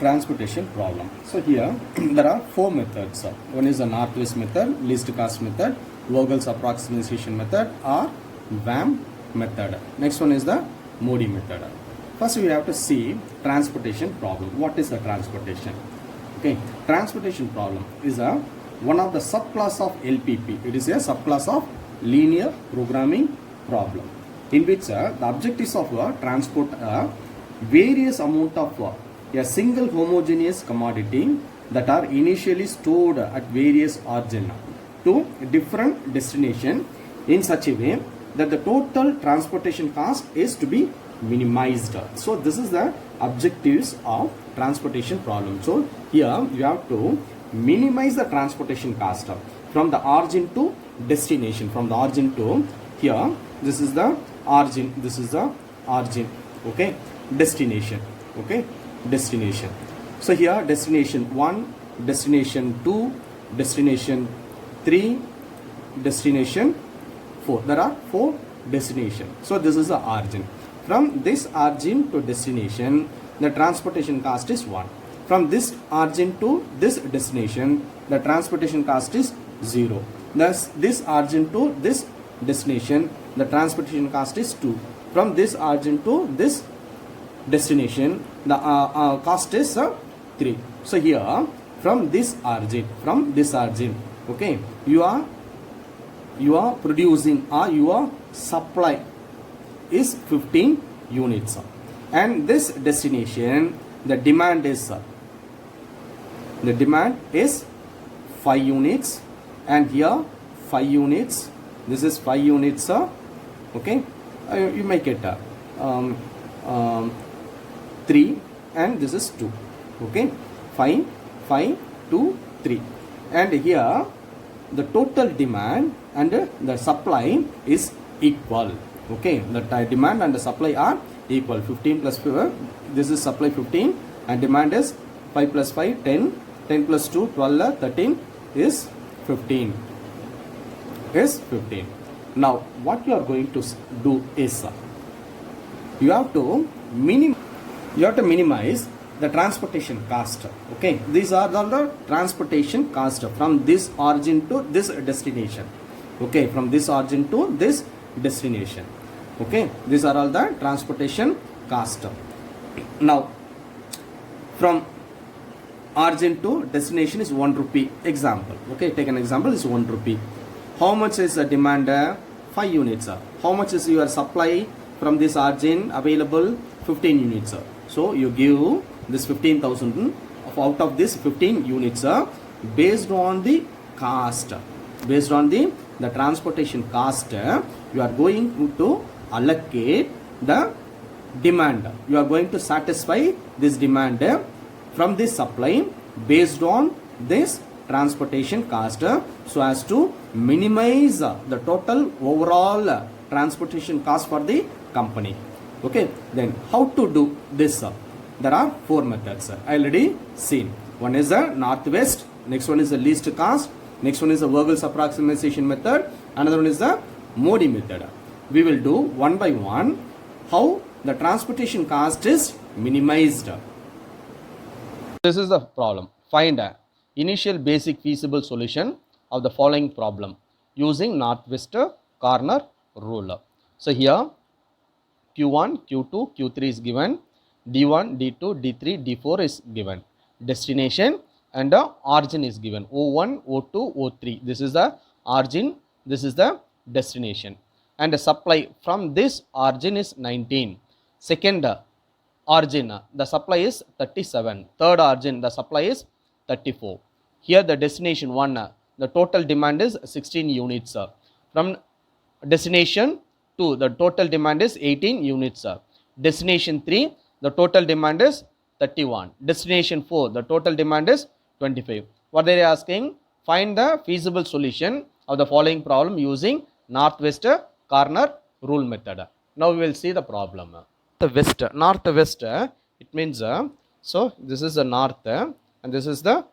transportation problem. So here there are four methods. One is the northwest method, least cost method, Vogel's approximation method, or VAM method. Next one is the Modi method. First we have to see transportation problem. What is the transportation? Okay, transportation problem is one of the subclass of LPP. It is a subclass of linear programming problem, in which the objectives of transport various amount of a single homogeneous commodity that are initially stored at various origin to different destination in such a way that the total transportation cost is to be minimized. So this is the objectives of transportation problem. So here you have to minimize the transportation cost from the origin to destination. From the origin to here, this is the origin, this is the origin, okay, destination, okay, destination. So here destination 1, destination 2, destination 3, destination 4. There are 4 destinations. So this is the origin. From this origin to destination, the transportation cost is 1. From this origin to this destination, the transportation cost is 0. Thus, this origin to this destination, the transportation cost is 2. From this origin to this destination, the cost is 3. So here, from this origin, okay, you are producing or your supply is 15 units, and this destination, the demand is 5 units, and here 5 units, this is 5 units, okay, you make it 3, and this is 2, okay, 5, 2, 3, and here the total demand and the supply is equal, okay, the demand and the supply are equal. 15 plus 5, this is supply 15, and demand is 5 plus 5, 10, 10 plus 2, 12, 13 is 15, Now what you are going to do is you have to minimize the transportation cost, okay. These are the transportation cost from this origin to this destination, okay, from this origin to this destination, okay. These are all the transportation cost. Now from origin to destination is 1 rupee, example, okay, take an example, is 1 rupee. How much is the demand? 5 units. How much is your supply from this origin available? 15 units. So you give this 15,000 out of this 15 units based on the cost, based on the transportation cost, you are going to allocate the demand. You are going to satisfy this demand from this supply based on this transportation cost, so as to minimize the total overall transportation cost for the company, okay. Then how to do this? There are 4 methods I already seen. One is the northwest, next one is the least cost, next one is the Vogel's approximation method, another one is the Modi method. We will do one by one how the transportation cost is minimized. This is the problem. Find a initial basic feasible solution of the following problem using northwest corner rule. So here Q1, Q2, Q3 is given, D1, D2, D3, D4 is given. Destination and the origin is given. O1, O2, O3. This is the origin, this is the destination. And the supply from this origin is 19. Second origin, the supply is 37. Third origin, the supply is 34. Here the destination 1, the total demand is 16 units. From destination 2, the total demand is 18 units. Destination 3, the total demand is 31. Destination 4, the total demand is 25. What they are asking? Find the feasible solution of the following problem using northwest corner rule method. Now we will see the problem. The west, northwest, it means so this is the north and this is the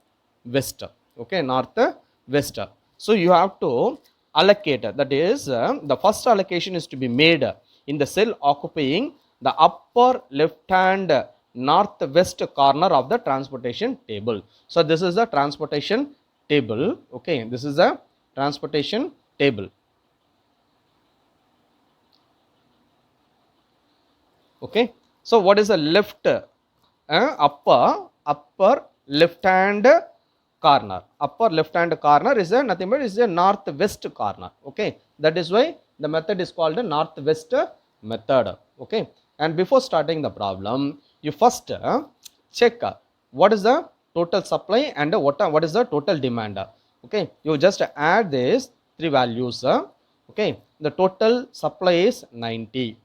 west, okay, north west. So you have to allocate, that is the first allocation is to be made in the cell occupying the upper left hand northwest corner of the transportation table. So this is the transportation table. Okay, this is the transportation table. Okay, so what is the left upper left hand corner? Upper left hand corner is a nothing but is a northwest corner. Okay, that is why the method is called a northwest method. Okay, and before starting the problem, you first check what is the total supply and what is the total demand. Okay, you just add these three values. Okay, the total supply is 90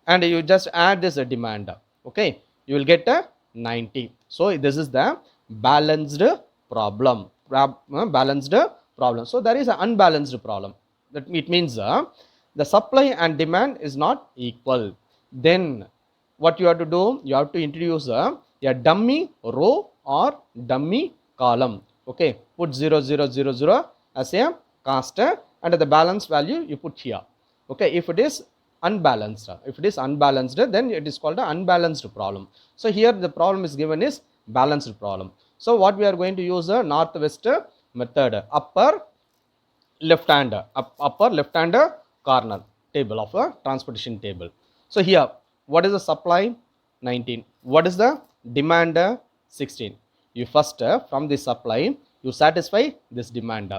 and you just add this demand. Okay, you will get a 90. So this is the balanced problem. Balanced problem. So there is an unbalanced problem. That it means the supply and demand is not equal. Then what you have to do? You have to introduce a dummy row or dummy column. Okay, put 0 0 0 0 as a constant and the balance value you put here. Okay, if it is unbalanced, then it is called an unbalanced problem. So here the problem is given is balanced problem. So what we are going to use a northwest method, upper left hand corner table of a transportation table. So here what is the supply? 19. What is the demand? 16. You first from the supply you satisfy this demand.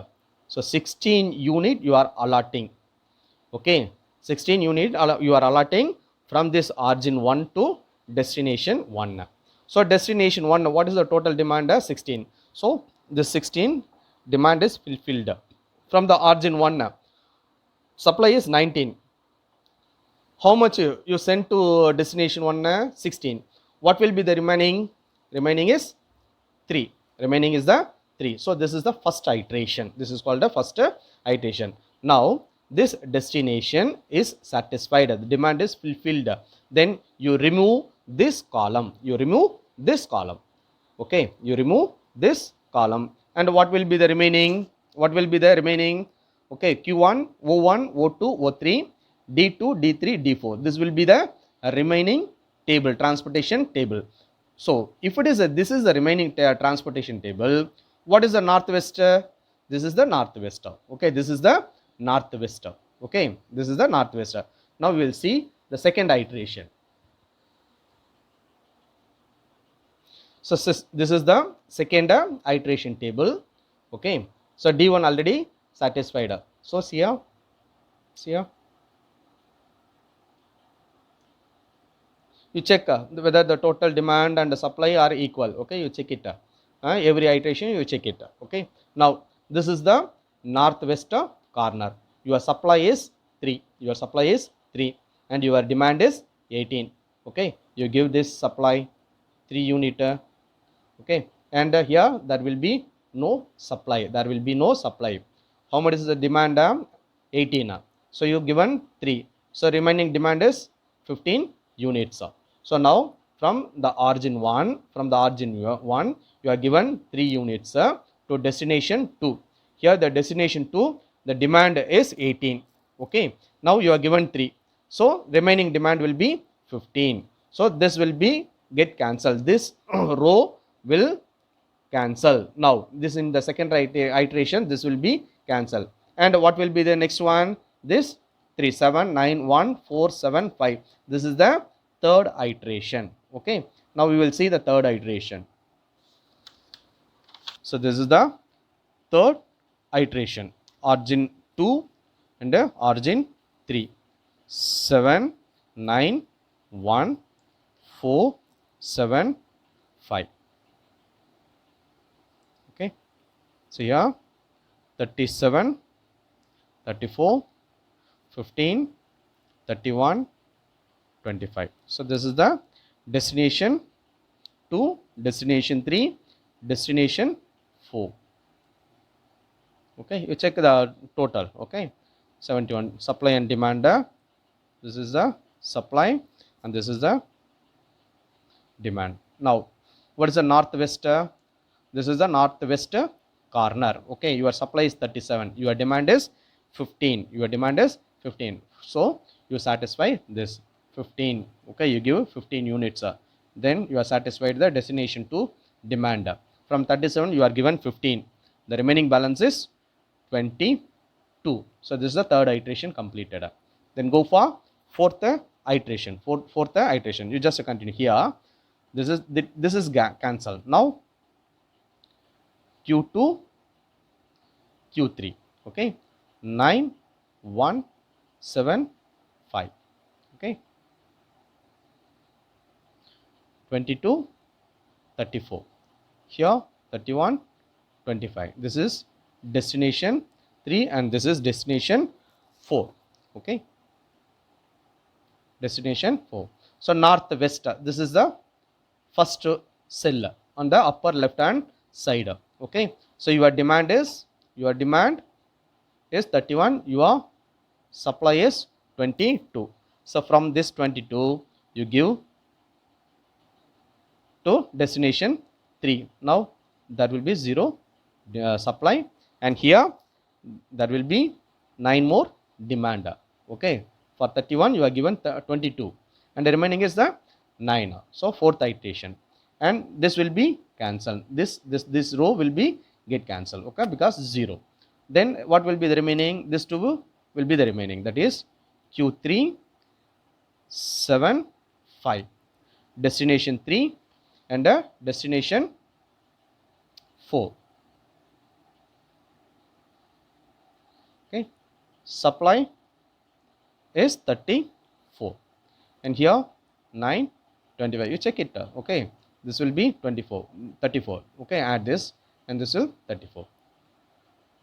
So 16 unit you are allotting. Okay, 16 unit you are allotting from this origin 1 to destination 1. So destination 1, what is the total demand? 16. So this 16 demand is fulfilled from the origin 1. Supply is 19. How much you send to destination 1? 16. What will be the remaining? Remaining is 3. Remaining is the 3. So this is the first iteration. This is called the first iteration. Now this destination is satisfied, the demand is fulfilled. Then you remove this column. Okay, you remove this column. And what will be the remaining? Okay, Q1, O1, O2, O3, D2, D3, D4. This will be the remaining table, transportation table. So if it is this is the remaining transportation table, what is the northwest? This is the northwest. Okay, this is the northwest. Okay, this is the northwest. Now we will see the second iteration. So this is the second iteration table. Okay, so D1 already satisfied. So see here you check whether the total demand and the supply are equal. Okay, you check it. Every iteration you check it. Okay, now this is the northwest corner. Your supply is 3. And your demand is 18. Okay, you give this supply 3 unit. Okay, and here there will be no supply. How much is the demand? 18. So you given 3. So remaining demand is 15 units. So now from the origin 1, you are given 3 units to destination 2. Here the destination 2, the demand is 18. Okay, now you are given 3. So remaining demand will be 15. So this will be get cancelled. This row will cancel. Now this in the second iteration, this will be cancelled. And what will be the next one? This 3, 7, 9, 1, 4, 7, 5. This is the third iteration. Okay, now we will see the third iteration. So this is the third iteration, origin 2 and origin 3. 7, 9, 1, 4, 7, 5. Okay, so here 37, 34, 15, 31, 25. So this is the destination 2, destination 3, destination 4. Okay, you check the total. Okay, 71. Supply and demand. This is the supply and this is the demand. Now what is the northwest? This is the northwest corner. Okay, your supply is 37, your demand is 15. So you satisfy this 15. Okay, you give 15 units. then you are satisfied the destination to demand. From 37 you are given 15, the remaining balance is 22. So this is the third iteration completed. Then go for fourth iteration. Fourth iteration, you just continue here. This is cancelled. Now q2 q3, okay, 9 1 7 5, okay, 22 34, here 31 25. This is destination 3 and this is destination 4, okay, destination 4. So northwest, this is the first cell on the upper left hand side, okay. So your demand is 31, your supply is 22. So from this 22 you give to destination 3. Now that will be 0 supply, and here there will be 9 more demand, okay. For 31 you are given 22 and the remaining is the 9. So fourth iteration, and this will be cancelled. This row will be get cancelled, okay, because 0. Then what will be the remaining? This 2 will be the remaining, that is q3 7 5, destination 3 and destination 4, okay. Supply is 34 and here 9 25. You check it, okay. This will be 34, okay. Add this and this will 34,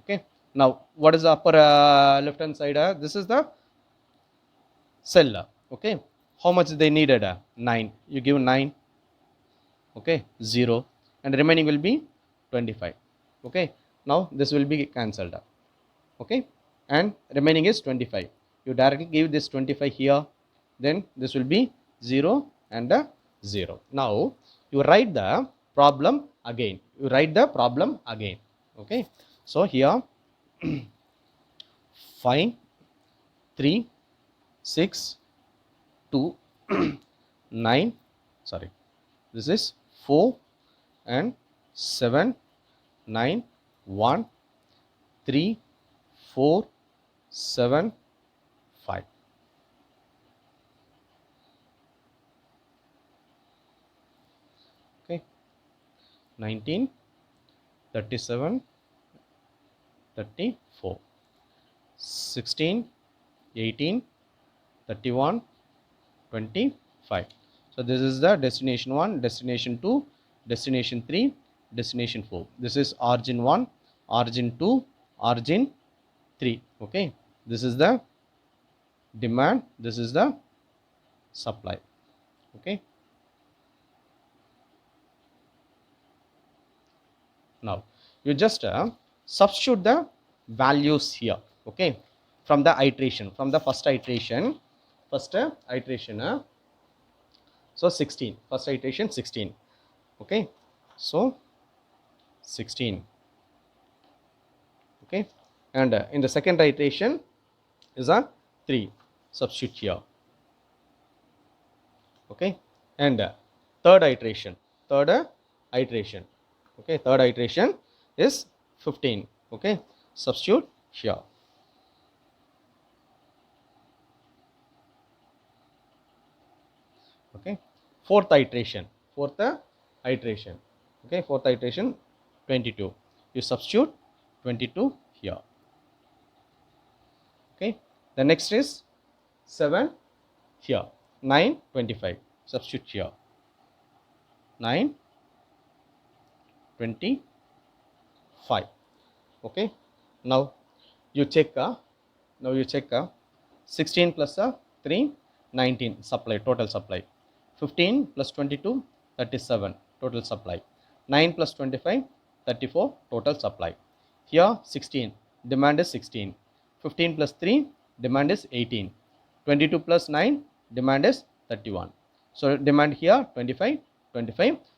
okay. Now what is the upper left hand side? This is the cell, okay. How much they needed? 9. You give 9, okay, 0, and the remaining will be 25, okay. Now this will be cancelled, okay, and remaining is 25. You directly give this 25 here, then this will be 0 and 0. Now you write the problem again. Okay. So here 5 3 6 2 9, sorry, this is 4 and 7 9 1 3 4 7 5. Okay, 19 37 34 16 18 31 25. So this is the destination 1, destination 2, destination 3, destination 4. This is origin 1, origin 2, origin 3, okay. This is the demand, this is the supply, okay. Now you just substitute the values here, okay, from the iteration, from the first iteration. So 16, first iteration 16, okay. So 16, okay, and in the second iteration is a 3, substitute here, okay. And third iteration, okay, third iteration is 15, okay, substitute here, okay. Fourth iteration, okay, fourth iteration 22, you substitute 22 here, okay. The next is 7 here, 9 25, substitute here, 9 25, okay. Now you check 16 plus 3 19, supply, total supply. 15 plus 22 37, total supply. 9 plus 25 34, total supply. Here 16, demand is 16. 15 plus 3, demand is 18. 22 plus 9, demand is 31. So demand here 25.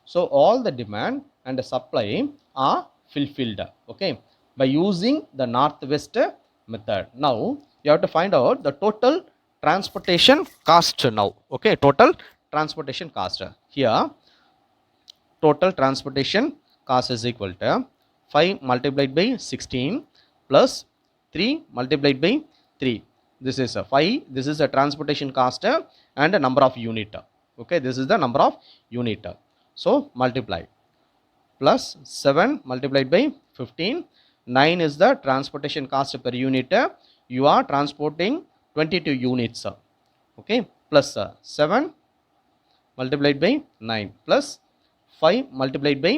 So all the demand and the supply are fulfilled, okay, by using the northwest method. Now you have to find out the total transportation cost now, okay, total transportation cost. here total transportation cost is equal to 5 multiplied by 16 plus 3 multiplied by 3. This is a 5. This is a transportation cost and a number of unit. Okay, this is the number of unit. So multiply plus 7 multiplied by 15. 9 is the transportation cost per unit. You are transporting 22 units. Okay, plus 7 multiplied by 9 plus 5 multiplied by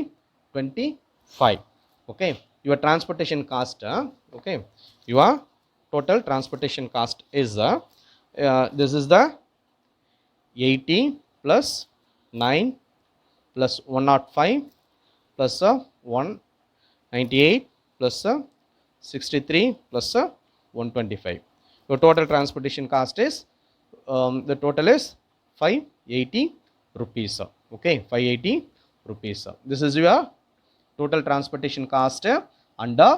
25. Okay, your transportation cost, okay, your total transportation cost is this is the 80 plus 9 plus 105 plus 198 plus 63 plus 125. Your total transportation cost is the total is 580 rupees. Okay, 580 rupees. This is your total transportation cost under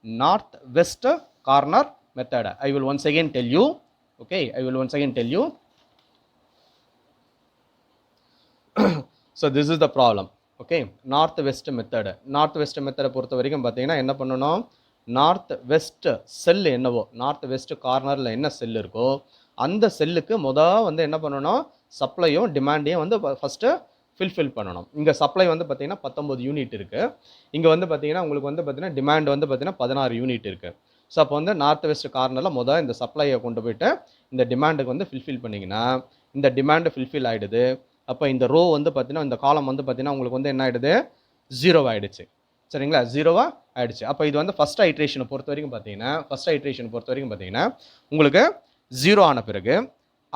northwest corner method. I will once again tell you. Okay, I will once again tell you. So this is the problem. Okay, northwest method. Northwest method பொறுத்த வரைக்கும் பார்த்தீங்கன்னா என்ன பண்ணணும், north west செல் என்னவோ, north west கார்னரில் என்ன செல் இருக்கோ அந்த செல்லுக்கு வந்து என்ன பண்ணணும், சப்ளையும் டிமாண்டையும் வந்து ஃபஸ்ட்டு ஃபில்ஃபில் பண்ணணும். இங்கே சப்ளை வந்து பார்த்தீங்கன்னா 19 யூனிட் இருக்குது. இங்கே வந்து பார்த்தீங்கன்னா உங்களுக்கு வந்து பார்த்தீங்கன்னா டிமாண்ட் வந்து பார்த்தீங்கன்னா 16 யூனிட் இருக்குது. ஸோ அப்போ வந்து நார்த் வெஸ்ட் கார்னரில் இந்த சப்ளையை கொண்டு போய்ட்டு இந்த டிமாண்டுக்கு வந்து ஃபில்ஃபில் பண்ணிங்கன்னா இந்த டிமாண்டு ஃபில்ஃபில் ஆகிடுது. அப்போ இந்த ரோ வந்து பார்த்தீங்கன்னா இந்த காலம் வந்து பார்த்தீங்கன்னா உங்களுக்கு வந்து என்ன ஆகிடுது, 0 ஆகிடுச்சு. சரிங்களா, 0 ஆகிடுச்சு. அப்போ இது வந்து ஃபஸ்ட் ஐட்ரேஷனை பொறுத்த வரைக்கும் பார்த்தீங்கன்னா உங்களுக்கு 0 ஆன பிறகு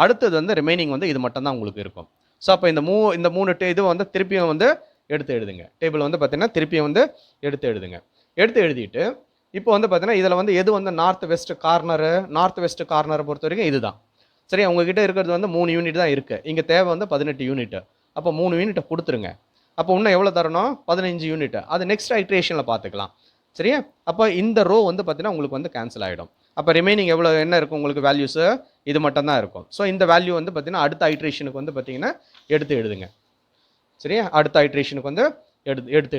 அடுத்தது வந்து ரிமைனிங் வந்து இது மட்டும்தான் உங்களுக்கு இருக்கும். ஸோ அப்போ இந்த மூணு இது வந்து திருப்பியும் வந்து எடுத்து எழுதுங்க. டேபிள் வந்து பார்த்தீங்கன்னா திருப்பியும் வந்து எடுத்து எழுதிட்டு இப்போ வந்து பார்த்தீங்கன்னா இதில் வந்து எது வந்து நார்த் வெஸ்ட் கார்னரை பொறுத்த வரைக்கும் இதுதான். சரி, உங்ககிட்ட இருக்கிறது வந்து 3 யூனிட் தான் இருக்குது. இங்கே தேவை வந்து 18 யூனிட். அப்போ 3 யூனிட்டை கொடுத்துருங்க. அப்போ இன்னும் எவ்வளோ தரணும், 15 யூனிட். அது நெக்ஸ்ட் ஐட்ரேஷனில் பார்த்துக்கலாம். சரியா, அப்போ இந்த ரோ வந்து பார்த்தீங்கன்னா உங்களுக்கு வந்து கேன்சல் ஆகிடும். அப்போ ரிமைனிங் எவ்வளோ என்ன இருக்கும் உங்களுக்கு வேல்யூஸு, இது மட்டும் தான் இருக்கும். ஸோ இந்த வேல்யூ வந்து பார்த்தீங்கன்னா அடுத்த ஐட்ரேஷனுக்கு வந்து பார்த்தீங்கன்னா எடுத்து எழுதுங்க. சரியா, அடுத்த ஐட்ரேஷனுக்கு வந்து எடுத்து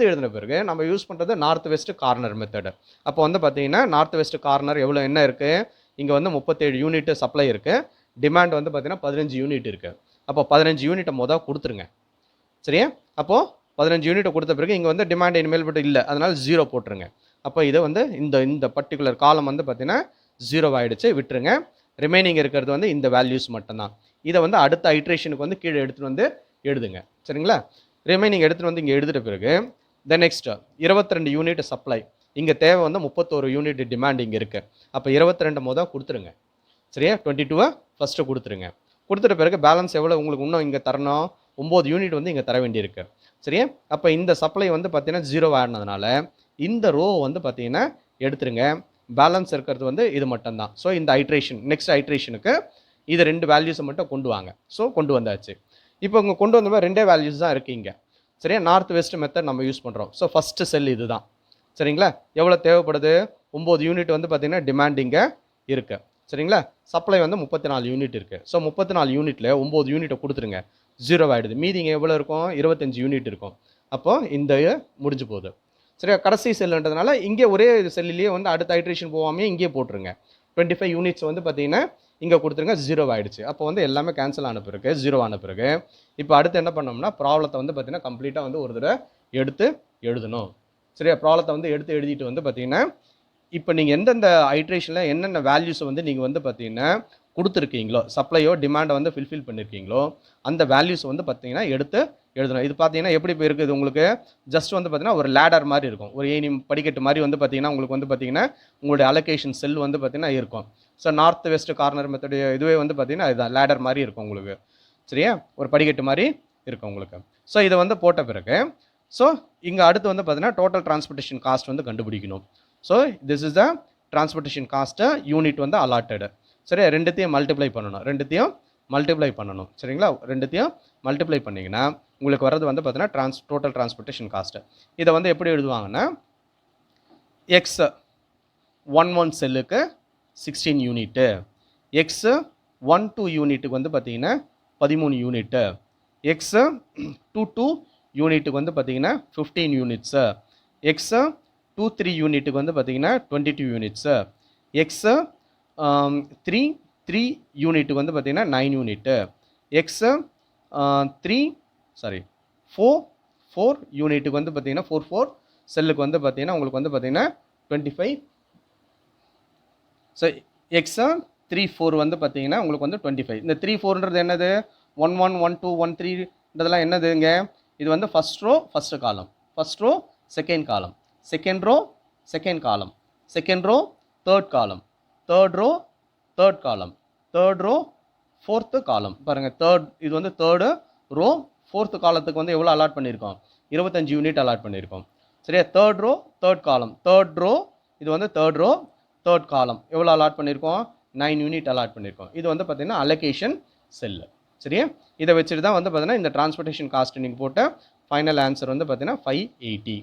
எழுதின பிறகு நம்ம யூஸ் பண்ணுறது நார்த் வெஸ்ட் கார்னர் மெத்தடு. அப்போ வந்து பார்த்தீங்கன்னா நார்த் வெஸ்ட் கார்னர் எவ்வளோ என்ன இருக்குது, இங்கே வந்து 37 யூனிட் சப்ளை இருக்குது. டிமாண்ட் வந்து பார்த்தீங்கன்னா 15 யூனிட் இருக்குது. அப்போ 15 யூனிட்டை கொடுத்துருங்க. சரியா, அப்போது 15 யூனிட்டை கொடுத்த பிறகு இங்கே வந்து டிமாண்ட் இனிமேல் பட்டு இல்லை, அதனால் 0 போட்டுருங்க. அப்போ இதை வந்து இந்த பர்டிகுலர் காலம் வந்து பார்த்தீங்கன்னா 0 ஆகிடுச்சு, விட்டுருங்க. ரிமைனிங் இருக்கிறது வந்து இந்த வேல்யூஸ் மட்டும்தான். இதை வந்து அடுத்த ஐட்ரேஷனுக்கு வந்து கீழே எடுத்துகிட்டு வந்து எழுதுங்க. சரிங்களா, ரிமைனிங் எடுத்துகிட்டு வந்து இங்கே எழுதிட்ட பிறகு நெக்ஸ்ட் 22 யூனிட் சப்ளை. இங்கே தேவை வந்து 31 யூனிட் டிமாண்ட் இங்கே இருக்குது. அப்போ 22 கொடுத்துருங்க. சரியா, 22 ஃபஸ்ட்டு கொடுத்துட்ட பிறகு பேலன்ஸ் எவ்வளோ உங்களுக்கு இன்னும் இங்கே தரணும், 9 யூனிட் வந்து இங்கே தர வேண்டியிருக்கு. சரியா, அப்போ இந்த சப்ளை வந்து பார்த்தீங்கன்னா 0 ஆனதுனால இந்த ரோ வந்து பார்த்தீங்கன்னா எடுத்துருங்க. பேலன்ஸ் இருக்கிறது வந்து இது மட்டும்தான். ஸோ இந்த நெக்ஸ்ட் ஐட்ரேஷனுக்கு இது 2 வேல்யூஸை மட்டும் கொண்டு வாங்க. ஸோ கொண்டு வந்தாச்சு. இப்போ இங்கே கொண்டு வந்த மாதிரி 2 வேல்யூஸ் தான் இருக்குது இங்கே. சரியா, நார்த் வெஸ்ட் மெத்தட் நம்ம யூஸ் பண்ணுறோம். ஸோ ஃபஸ்ட்டு செல் இது தான். சரிங்களா, எவ்வளோ தேவைப்படுது, 9 யூனிட் வந்து பார்த்தீங்கன்னா டிமாண்ட் இங்கே இருக்குது. சரிங்களா, சப்ளை வந்து 34 யூனிட் இருக்குது. ஸோ 34 யூனிட்டில் 9 யூனிட்டை கொடுத்துருங்க, 0 ஆகிடுது. மீதி இங்கே எவ்வளோ இருக்கும், 25 யூனிட் இருக்கும். அப்போது இந்த முடிஞ்சு போகுது. சரியா, கடைசி செல்லுன்றதுனால இங்கே ஒரே செல்லிலேயே வந்து அடுத்த ஐட்ரேஷன் போகாமே இங்கே போட்டுருங்க. 25 யூனிட்ஸ் வந்து பார்த்தீங்கன்னா இங்கே கொடுத்துருங்க, 0 ஆகிடுச்சு. அப்போ வந்து எல்லாமே கேன்சல் ஆன பிறகு 0 ஆன பிறகு இப்போ அடுத்து என்ன பண்ணோம்னா ப்ராப்ளத்தை வந்து பார்த்தீங்கன்னா கம்ப்ளீட்டாக வந்து ஒரு தடவை எடுத்து எழுதணும். சரியா, ப்ராப்ளத்தை வந்து எடுத்து எழுதிட்டு வந்து பார்த்தீங்கன்னா இப்போ நீங்கள் எந்தெந்த ஐட்ரேஷனில் என்னென்ன வேல்யூஸை வந்து நீங்கள் வந்து பார்த்தீங்கன்னா கொடுத்துருக்கீங்களோ, சப்ளையோ டிமாண்டை வந்து ஃபில்ஃபில் பண்ணியிருக்கீங்களோ அந்த வேல்யூஸ் வந்து பார்த்தீங்கன்னா எடுத்து எழுதணும். இது பார்த்தீங்கன்னா எப்படி இப்போ இருக்குது உங்களுக்கு, ஜஸ்ட் வந்து பார்த்தீங்கன்னா ஒரு லேடர் மாதிரி இருக்கும், ஒரு ஏணி படிக்கட்டு மாதிரி வந்து பார்த்தீங்கன்னா உங்களுக்கு வந்து பார்த்தீங்கன்னா உங்களுடைய அலோகேஷன் செல் வந்து பார்த்தீங்கன்னா இருக்கும். So north west corner method இதுவே வந்து பார்த்தீங்கன்னா இதுதான் லேடர் மாதிரி இருக்கும் உங்களுக்கு. சரியா, ஒரு படிக்கட்டு மாதிரி இருக்கும் உங்களுக்கு. ஸோ இதை வந்து போட்ட பிறகு ஸோ இங்கே அடுத்து வந்து பார்த்தீங்கன்னா டோட்டல் டிரான்ஸ்போர்ட்டேஷன் காஸ்ட் வந்து கண்டுபிடிக்கணும். So this is the transportation cost unit வந்து அலாட்டடு. சரியா, ரெண்டுத்தையும் மல்டிப்ளை பண்ணணும். சரிங்களா, ரெண்டுத்தையும் மல்டிப்ளை பண்ணிங்கன்னா உங்களுக்கு வர்றது வந்து பார்த்தீங்கன்னா டோட்டல் டிரான்ஸ்போர்ட்டேஷன் காஸ்ட்டு. இதை வந்து எப்படி எழுதுவாங்கன்னா எக்ஸ் 11 செல்லுக்கு 16 யூனிட்டு, எக்ஸ் 12 யூனிட்டுக்கு வந்து பார்த்தீங்கன்னா 13 யூனிட்டு, எக்ஸு 2 யூனிட்டுக்கு வந்து பார்த்தீங்கன்னா 15 யூனிட்ஸு, எக்ஸு 2 யூனிட்டுக்கு வந்து பார்த்தீங்கன்னா 22 யூனிட்ஸு, எக்ஸு 3 யூனிட்டுக்கு வந்து பார்த்தீங்கன்னா 9 யூனிட்டு, எக்ஸு 4 யூனிட்டுக்கு வந்து பார்த்தீங்கன்னா 4 செல்லுக்கு வந்து பார்த்தீங்கன்னா உங்களுக்கு வந்து பார்த்தீங்கன்னா 25. ஸோ எக்ஸா 3 வந்து பார்த்தீங்கன்னா உங்களுக்கு வந்து 25. இந்த 3 என்னது 1 1 1 2 1 3 என்னதுங்க, இது வந்து first row first column, first row second column, second row second column, second row third column, third row third column, third row fourth column. பாருங்கள் இது வந்து தேர்டு ரோ, ஃபோர்த்து காலத்துக்கு வந்து எவ்வளோ அலாட் பண்ணியிருக்கோம், 25 யூனிட் அலாட் பண்ணியிருக்கோம். சரியா, third row third column, third row இது வந்து தேர்ட் ரோ தேர்ட் காலம் எவ்வளோ அலாட் பண்ணியிருக்கோம், 9 யூனிட் அலாட் பண்ணியிருக்கோம். இது வந்து பார்த்தீங்கன்னா அலோகேஷன் செல்லு. சரியா, இதை வச்சுட்டு தான் வந்து பார்த்தீங்கன்னா இந்த டிரான்ஸ்போர்ட்டேஷன் காஸ்ட் நீங்கள் போட்ட ஃபைனல் ஆன்சர் வந்து பார்த்தீங்கன்னா 580.